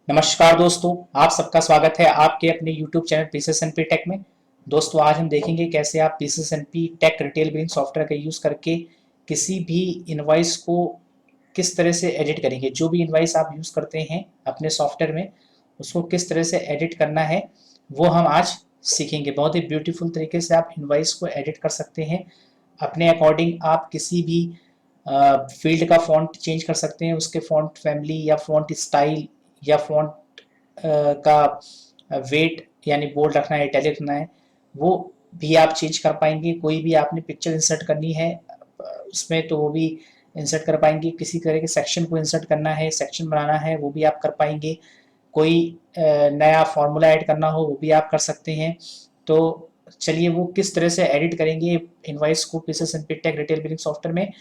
नमस्कार दोस्तों, आप सबका स्वागत है आपके अपने YouTube चैनल पीसीएसएनपी टेक में। दोस्तों, आज हम देखेंगे कैसे आप पीसीएसएनपी टेक रिटेल बिलिंग सॉफ्टवेयर का यूज़ करके किसी भी इनवॉइस को किस तरह से एडिट करेंगे। जो भी इनवॉइस आप यूज़ करते हैं अपने सॉफ्टवेयर में, उसको किस तरह से एडिट करना है वो हम आज सीखेंगे। बहुत ही ब्यूटीफुल तरीके से आप इनवॉइस को एडिट कर सकते हैं। अपने अकॉर्डिंग आप किसी भी फील्ड का फॉन्ट चेंज कर सकते हैं, उसके फॉन्ट फैमिली या फॉन्ट स्टाइल या फॉन्ट का वेट यानी बोल्ड रखना है, इटैलिक रखना है, वो भी आप चेंज कर पाएंगे। कोई भी आपने पिक्चर इंसर्ट करनी है उसमें तो वो भी इंसर्ट कर पाएंगे। किसी तरह के सेक्शन को इंसर्ट करना है, सेक्शन बनाना है, वो भी आप कर पाएंगे। कोई नया फॉर्मूला ऐड करना हो वो भी आप कर सकते हैं। तो चलिए वो किस तरह से एडिट करेंगे इनवॉइस को पीसीएसएनपी टेक रिटेल बिलिंग सॉफ्टवेयर में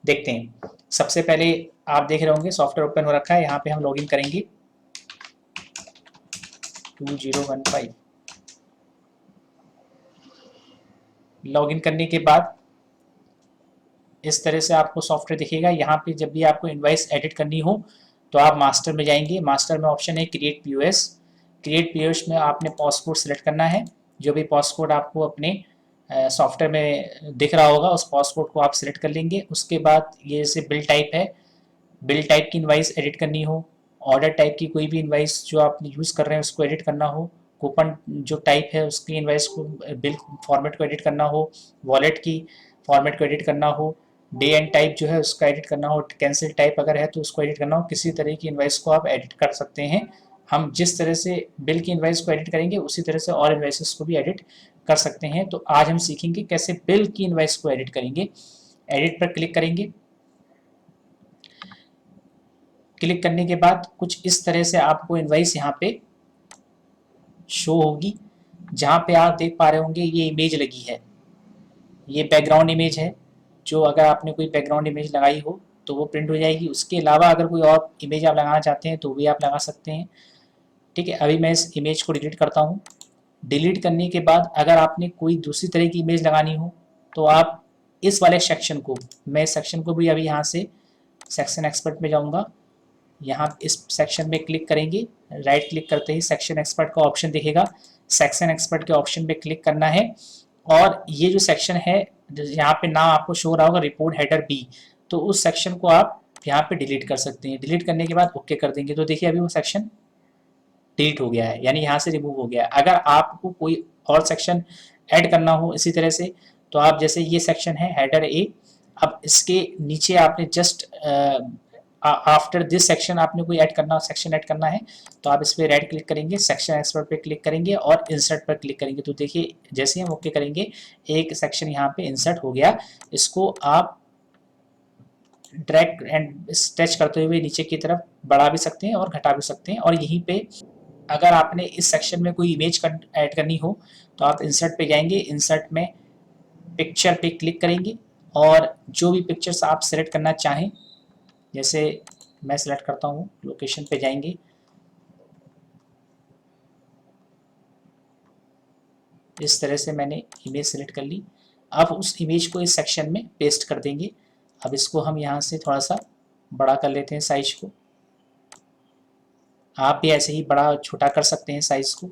देखते हैं। सबसे पहले आप देख रहे होंगे सॉफ्टवेयर ओपन हो रखा है। यहाँ पे हम लॉगिन करेंगे 2015। लॉगिन करने के बाद इस तरह से आपको सॉफ्टवेयर दिखेगा। यहाँ पे जब भी आपको इनवॉइस एडिट करनी हो तो आप मास्टर में जाएंगे। मास्टर में ऑप्शन है क्रिएट पीओएस। क्रिएट पीओएस में आपने पासकोड सेलेक्ट करना है। जो भी पासकोड आपको अपने सॉफ्टवेयर में दिख रहा होगा उस पासकोड को आप सिलेक्ट कर लेंगे। उसके बाद ये जैसे बिल टाइप है, बिल टाइप की इनवाइस एडिट करनी हो, ऑर्डर टाइप की कोई भी इनवाइस जो आप यूज़ कर रहे हैं उसको एडिट करना हो, कूपन जो टाइप है उसकी इनवाइस को बिल फॉर्मेट को एडिट करना हो, वॉलेट की फॉर्मेट को एडिट करना हो, डे एंड टाइप जो है उसका एडिट करना हो, कैंसिल टाइप अगर है तो उसको एडिट करना हो, किसी तरह की इनवाइस को आप एडिट कर सकते हैं। हम जिस तरह से बिल की इनवाइस को एडिट करेंगे उसी तरह से और इनवाइसेस को भी एडिट कर सकते हैं। तो आज हम सीखेंगे कैसे बिल की इनवाइस को एडिट करेंगे। एडिट पर क्लिक करेंगे। क्लिक करने के बाद कुछ इस तरह से आपको इनवाइस यहाँ पे शो होगी। जहाँ पे आप देख पा रहे होंगे ये इमेज लगी है, ये बैकग्राउंड इमेज है। जो अगर आपने कोई बैकग्राउंड इमेज लगाई हो तो वो प्रिंट हो जाएगी। उसके अलावा अगर कोई और इमेज आप लगाना चाहते हैं तो भी आप लगा सकते हैं। ठीक है, अभी मैं इस इमेज को डिलीट करता हूँ। डिलीट करने के बाद अगर आपने कोई दूसरी तरह की इमेज लगानी हो तो आप इस वाले सेक्शन को, मैं इस सेक्शन को भी अभी यहाँ से सेक्शन एक्सपर्ट में जाऊँगा। यहाँ इस सेक्शन में क्लिक करेंगे। राइट क्लिक करते ही सेक्शन एक्सपर्ट का ऑप्शन दिखेगा। सेक्शन एक्सपर्ट के ऑप्शन पे क्लिक करना है और ये जो सेक्शन है यहाँ पे नाम आपको शो रहा होगा रिपोर्ट हेडर बी, तो उस सेक्शन को आप यहाँ पे डिलीट कर सकते हैं। डिलीट करने के बाद ओके कर देंगे तो देखिए अभी वो सेक्शन डिलीट हो गया है, यानी यहाँ से रिमूव हो गया है। अगर आपको कोई और सेक्शन ऐड करना हो इसी तरह से तो आप जैसे ये सेक्शन है हेडर ए, अब इसके नीचे आपने जस्ट आफ्टर दिस सेक्शन आपने कोई ऐड करना सेक्शन ऐड करना है तो आप इस पर राइट क्लिक करेंगे, सेक्शन एक्सपर्ट पे क्लिक करेंगे और इंसर्ट पर क्लिक करेंगे। तो देखिए जैसे ही हम ओके करेंगे एक सेक्शन यहाँ पे इंसर्ट हो गया। इसको आप ड्रैग एंड स्ट्रेच करते हुए नीचे की तरफ बढ़ा भी सकते हैं और घटा भी सकते हैं। और यहीं पे अगर आपने इस सेक्शन में कोई इमेज ऐड करनी हो तो आप इंसर्ट पे जाएंगे। इंसर्ट में पिक्चर पे क्लिक करेंगे और जो भी पिक्चर्स आप सेलेक्ट करना चाहें, जैसे मैं सेलेक्ट करता हूँ, लोकेशन पे जाएंगे, इस तरह से मैंने इमेज सेलेक्ट कर ली। अब उस इमेज को इस सेक्शन में पेस्ट कर देंगे। अब इसको हम यहाँ से थोड़ा सा बड़ा कर लेते हैं साइज को। आप भी ऐसे ही बड़ा छोटा कर सकते हैं साइज को।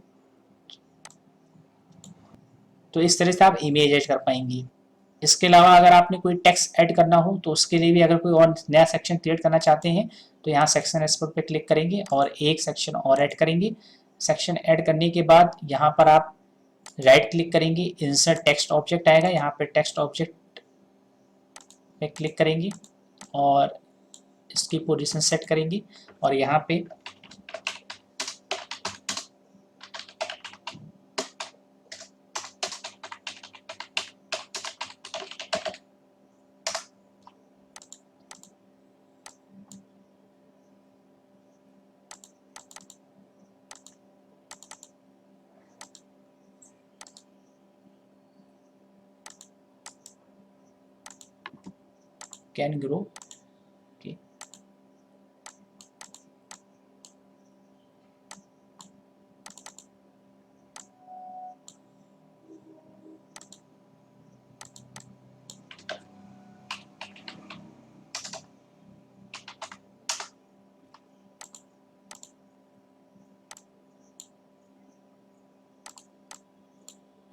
तो इस तरह से आप इमेज ऐड कर पाएंगे। इसके अलावा अगर आपने कोई टेक्स्ट ऐड करना हो तो उसके लिए भी अगर कोई और नया सेक्शन क्रिएट करना चाहते हैं तो यहाँ सेक्शन एक्सपर्ट पे क्लिक करेंगे और एक सेक्शन और ऐड करेंगे। सेक्शन ऐड करने के बाद यहाँ पर आप राइट क्लिक करेंगे, इंसर्ट टेक्स्ट ऑब्जेक्ट आएगा, यहाँ पे टेक्स्ट ऑब्जेक्ट पे क्लिक करेंगे और इसकी पोजीशन सेट करेंगे और यहाँ पे कैन ग्रो के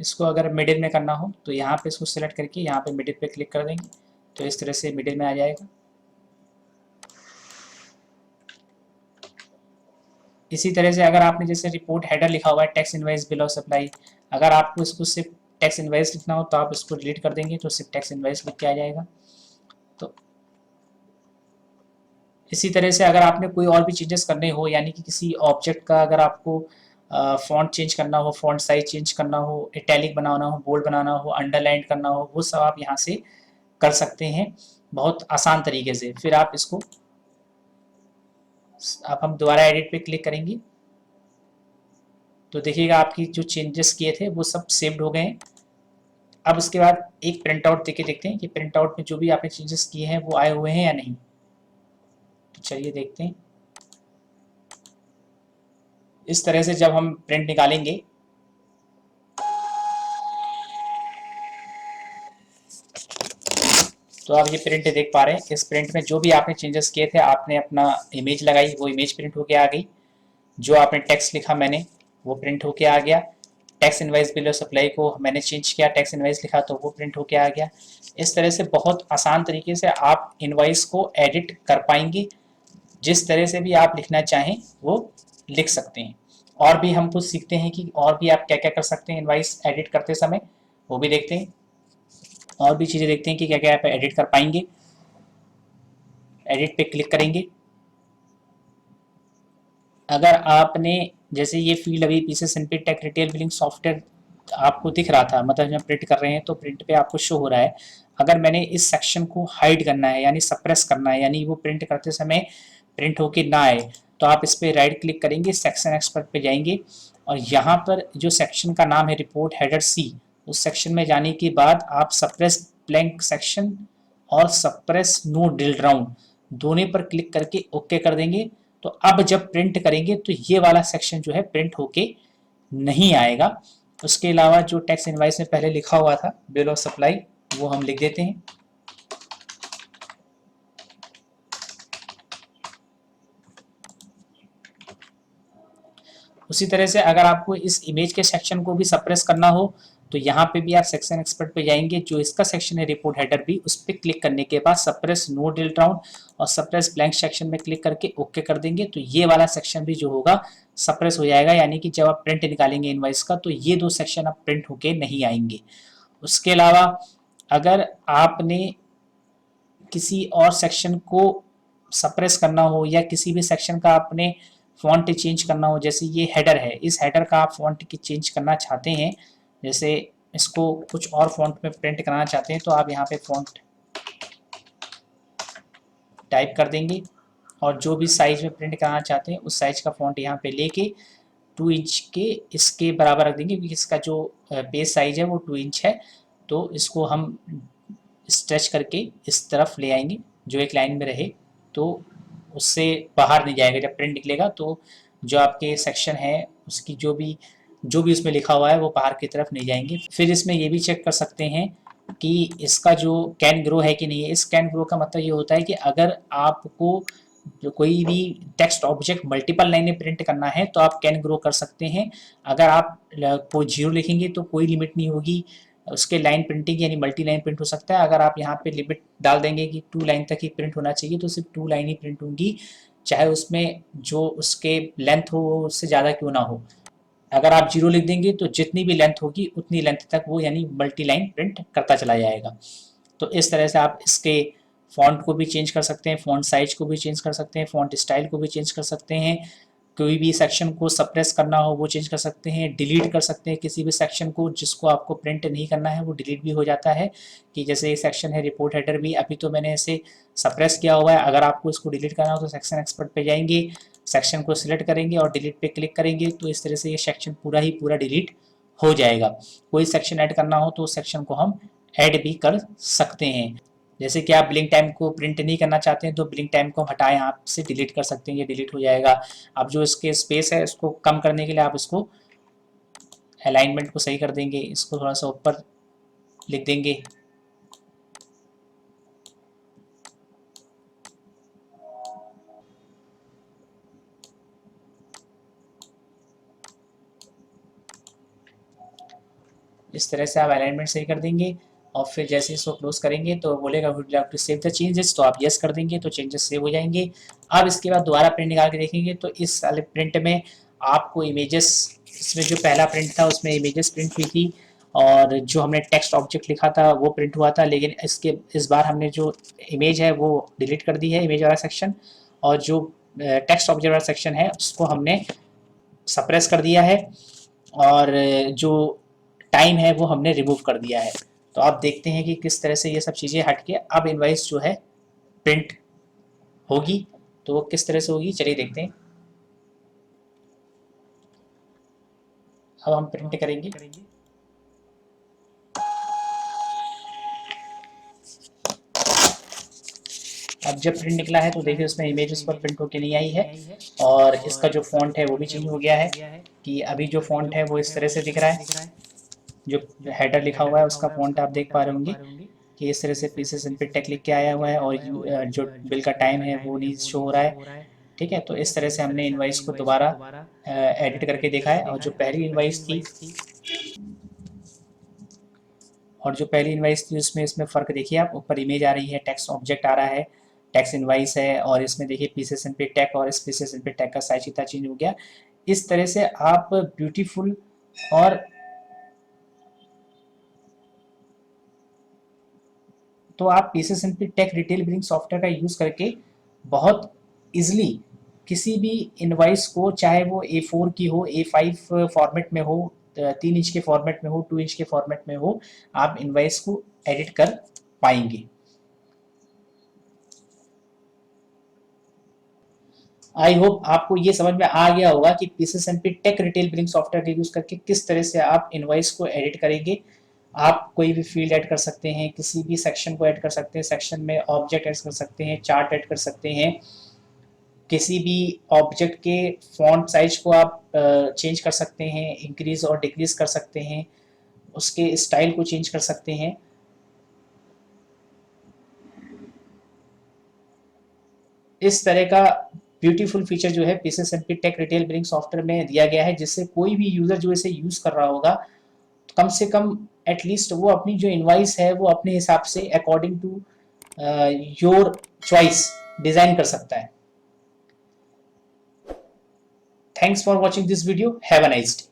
इसको अगर मिडिल में करना हो तो यहाँ पे इसको सिलेक्ट करके यहाँ पे मिडिल पे क्लिक कर देंगे, तो इस तरह से मिडिल में आ जाएगा। इसी तरह से अगर आपने जैसे रिपोर्ट हेडर लिखा हुआ है tax invoice bill of supply, अगर आपको इसको सिर्फ टैक्स इनवाइस लिखना हो तो आप इसको डिलीट कर देंगे तो सिर्फ टैक्स इनवाइस लिख के आ जाएगा। तो इसी तरह से अगर आपने कोई और भी चेंजेस करने हो, यानी कि किसी ऑब्जेक्ट का अगर आपको फॉन्ट चेंज करना हो, फॉन्ट साइज चेंज करना हो, इटैलिक बनाना हो, बोल्ड बनाना हो, अंडरलाइन करना हो, वो सब आप यहाँ से कर सकते हैं बहुत आसान तरीके से। फिर आप इसको, अब हम दोबारा एडिट पे क्लिक करेंगे तो देखिएगा आपकी जो चेंजेस किए थे वो सब सेव्ड हो गए हैं। अब उसके बाद एक प्रिंट आउट देके देखते हैं कि प्रिंट आउट में जो भी आपने चेंजेस किए हैं वो आए हुए हैं या नहीं। तो चलिए देखते हैं। इस तरह से जब हम प्रिंट निकालेंगे तो आप ये प्रिंट देख पा रहे हैं। इस प्रिंट में जो भी आपने चेंजेस किए थे, आपने अपना इमेज लगाई, वो इमेज प्रिंट होके आ गई। जो आपने टेक्स्ट लिखा मैंने, वो प्रिंट होके आ गया। Tax invoice bill of supply को मैंने चेंज किया, टैक्स इनवाइस लिखा तो वो प्रिंट होके आ गया। इस तरह से बहुत आसान तरीके से आप इनवाइस को एडिट कर पाएंगे। जिस तरह से भी आप लिखना चाहें वो लिख सकते हैं। और भी हम कुछ सीखते हैं कि और भी आप क्या क्या कर सकते हैं इनवाइस एडिट करते समय, वो भी देखते हैं। और भी चीज़ें देखते हैं कि क्या क्या आप एडिट कर पाएंगे। एडिट पे क्लिक करेंगे। अगर आपने जैसे ये फील्ड अभी पीछे simply tech retail billing software आपको दिख रहा था, मतलब जब प्रिंट कर रहे हैं तो प्रिंट पे आपको शो हो रहा है। अगर मैंने इस सेक्शन को हाइड करना है यानी सप्रेस करना है, यानी वो प्रिंट करते समय प्रिंट होके ना आए, तो आप इस पर राइट क्लिक करेंगे, सेक्शन एक्सपर्ट पे जाएंगे और यहाँ पर जो सेक्शन का नाम है रिपोर्ट हेडर सी, उस सेक्शन में जाने के बाद आप सप्रेस ब्लैंक सेक्शन और सप्रेस नो ड्रिल डाउन दोनों पर क्लिक करके ओके कर देंगे। तो अब जब प्रिंट करेंगे तो ये वाला सेक्शन जो है प्रिंट होके नहीं आएगा। उसके अलावा जो टैक्स इनवाइस में पहले लिखा हुआ था बिल ऑफ सप्लाई, वो हम लिख देते हैं। उसी तरह से अगर आपको इस इमेज के सेक्शन को भी सप्रेस करना हो तो यहाँ पे भी आप सेक्शन एक्सपर्ट पे जाएंगे, जो इसका सेक्शन है रिपोर्ट हेडर भी, उस पर क्लिक करने के बाद सप्रेस नो ड्रिल डाउन और सप्रेस ब्लैंक सेक्शन में क्लिक करके ओके कर देंगे, तो ये वाला सेक्शन भी जो होगा सप्रेस हो जाएगा। यानी कि जब आप प्रिंट निकालेंगे इनवाइस का तो ये दो सेक्शन अब प्रिंट होके नहीं आएंगे। उसके अलावा अगर आपने किसी और सेक्शन को सप्रेस करना हो या किसी भी सेक्शन का आपने फॉन्ट चेंज करना हो, जैसे ये हेडर है, इस हेडर का आप फॉन्ट की चेंज करना चाहते हैं, जैसे इसको कुछ और फॉन्ट में प्रिंट कराना चाहते हैं, तो आप यहाँ पे फॉन्ट टाइप कर देंगे और जो भी साइज में प्रिंट कराना चाहते हैं उस साइज का फॉन्ट यहाँ पे लेके 2 इंच के इसके बराबर रख देंगे, क्योंकि इसका जो बेस साइज है वो 2 इंच है। तो इसको हम स्ट्रेच करके इस तरफ ले आएंगे जो एक लाइन में रहे, तो उससे बाहर नहीं जाएगा। जब प्रिंट निकलेगा तो जो आपके सेक्शन है उसकी जो भी उसमें लिखा हुआ है वो बाहर की तरफ नहीं जाएंगे। फिर इसमें ये भी चेक कर सकते हैं कि इसका जो कैन ग्रो है कि नहीं है। इस कैन ग्रो का मतलब ये होता है कि अगर आपको जो कोई भी टेक्स्ट ऑब्जेक्ट मल्टीपल लाइनें प्रिंट करना है तो आप कैन ग्रो कर सकते हैं। अगर आप कोई 0 लिखेंगे तो कोई लिमिट नहीं होगी उसके लाइन प्रिंटिंग, यानी मल्टी लाइन प्रिंट हो सकता है। अगर आप यहाँ पे लिमिट डाल देंगे कि 2 लाइन तक ही प्रिंट होना चाहिए तो सिर्फ 2 लाइन ही प्रिंट होंगी, चाहे उसमें जो उसके लेंथ हो उससे ज़्यादा क्यों ना हो। अगर आप 0 लिख देंगे तो जितनी भी लेंथ होगी उतनी लेंथ तक वो यानी मल्टी लाइन प्रिंट करता चला जाएगा। तो इस तरह से आप इसके फॉन्ट को भी चेंज कर सकते हैं, फॉन्ट साइज को भी चेंज कर सकते हैं, फॉन्ट स्टाइल को भी चेंज कर सकते हैं। कोई भी सेक्शन को सप्रेस करना हो वो चेंज कर सकते हैं, डिलीट कर सकते हैं किसी भी सेक्शन को जिसको आपको प्रिंट नहीं करना है, वो डिलीट भी हो जाता है। कि जैसे एक सेक्शन है रिपोर्ट हेडर भी, अभी तो मैंने इसे सप्रेस किया हुआ है। अगर आपको इसको डिलीट करना हो तो सेक्शन एक्सपर्ट पे जाएंगे, सेक्शन को सिलेक्ट करेंगे और डिलीट पे क्लिक करेंगे, तो इस तरह से ये सेक्शन पूरा ही पूरा डिलीट हो जाएगा। कोई सेक्शन ऐड करना हो तो उस सेक्शन को हम ऐड भी कर सकते हैं। जैसे कि आप बिलिंग टाइम को प्रिंट नहीं करना चाहते हैं तो बिलिंग टाइम को हटाएं, आप से डिलीट कर सकते हैं, ये डिलीट हो जाएगा। अब जो इसके स्पेस है उसको कम करने के लिए आप इसको अलाइनमेंट को सही कर देंगे, इसको थोड़ा सा ऊपर लिख देंगे। इस तरह से आप अलाइनमेंट सही कर देंगे और फिर जैसे इसको क्लोज करेंगे तो बोलेगा would you like to save the changes, तो आप यस कर देंगे तो चेंजेस सेव हो जाएंगे। अब इसके बाद दोबारा प्रिंट निकाल के देखेंगे तो इस वाले प्रिंट में आपको इमेजेस, इसमें जो पहला प्रिंट था उसमें इमेजेस प्रिंट हुई थी और जो हमने टेक्स्ट ऑब्जेक्ट लिखा था वो प्रिंट हुआ था, लेकिन इस बार हमने जो इमेज है वो डिलीट कर दी है, इमेज वाला सेक्शन, और जो टेक्स्ट ऑब्जेक्ट वाला सेक्शन है उसको हमने सप्रेस कर दिया है और जो टाइम है वो हमने रिमूव कर दिया है। तो आप देखते हैं कि किस तरह से ये सब चीज़ें हट के अब इनवाइस जो है प्रिंट होगी। तो वो किस तरह से होगी चलिए देखते हैं। अब हम प्रिंट करेंगे। अब जब प्रिंट निकला है तो देखिए उसमें इमेज उस पर प्रिंट होके नहीं आई है और इसका जो फॉन्ट है वो भी चेंज हो गया है कि अभी जो फॉन्ट है वो इस तरह से दिख रहा है। जो हेडर लिखा हुआ है उसका फॉन्ट आप देख पा रहे होंगे कि इस तरह से पीसेस इन पे टेक लिख के आया हुआ है और जो बिल का टाइम है वो नहीं शो हो रहा है। ठीक है, तो इस तरह से हमने इनवाइस को दोबारा एडिट करके देखा है और जो पहली इनवाइस थी उसमें इसमें फ़र्क देखिए आप, ऊपर इमेज आ रही है, टेक्स्ट ऑब्जेक्ट आ रहा है, टेक्स्ट इनवाइस है और इसमें देखिए पीसेस इन पे टेक और इस पीसेस इन पे टेक का साइज कितना चेंज हो गया। इस तरह से आप ब्यूटीफुल और तो आप पीसेस इन पे टेक रिटेल बिलिंग सॉफ्टवेयर का यूज़ करके बहुत इजीली किसी भी इनवाइस को, चाहे वो A4 की हो, A5 फॉर्मेट में हो, 3 इंच के फॉर्मेट में हो, 2 इंच के फॉर्मेट में हो, आप इनवाइस को एडिट कर पाएंगे। आई होप आपको ये समझ में आ गया होगा कि पीसेस एंड पे टेक रिटेल बिलिंग सॉफ्टवेयर का यूज करके किस तरह से आप इनवाइस को एडिट करेंगे। आप कोई भी फील्ड ऐड कर सकते हैं, किसी भी सेक्शन को ऐड कर सकते हैं, सेक्शन में ऑब्जेक्ट ऐड कर सकते हैं, चार्ट ऐड कर सकते हैं, किसी भी ऑब्जेक्ट के फॉन्ट साइज को आप चेंज कर सकते हैं, इंक्रीज और डिक्रीज कर सकते हैं, उसके स्टाइल को चेंज कर सकते हैं। इस तरह का ब्यूटीफुल फीचर जो है pieces and tech retail billing software में दिया गया है, जिससे कोई भी यूजर जो इसे यूज कर रहा होगा कम से कम एटलीस्ट वो अपनी जो इनवाइस है वो अपने हिसाब से according to your choice design कर सकता है। Thanks for watching this video, have a nice day.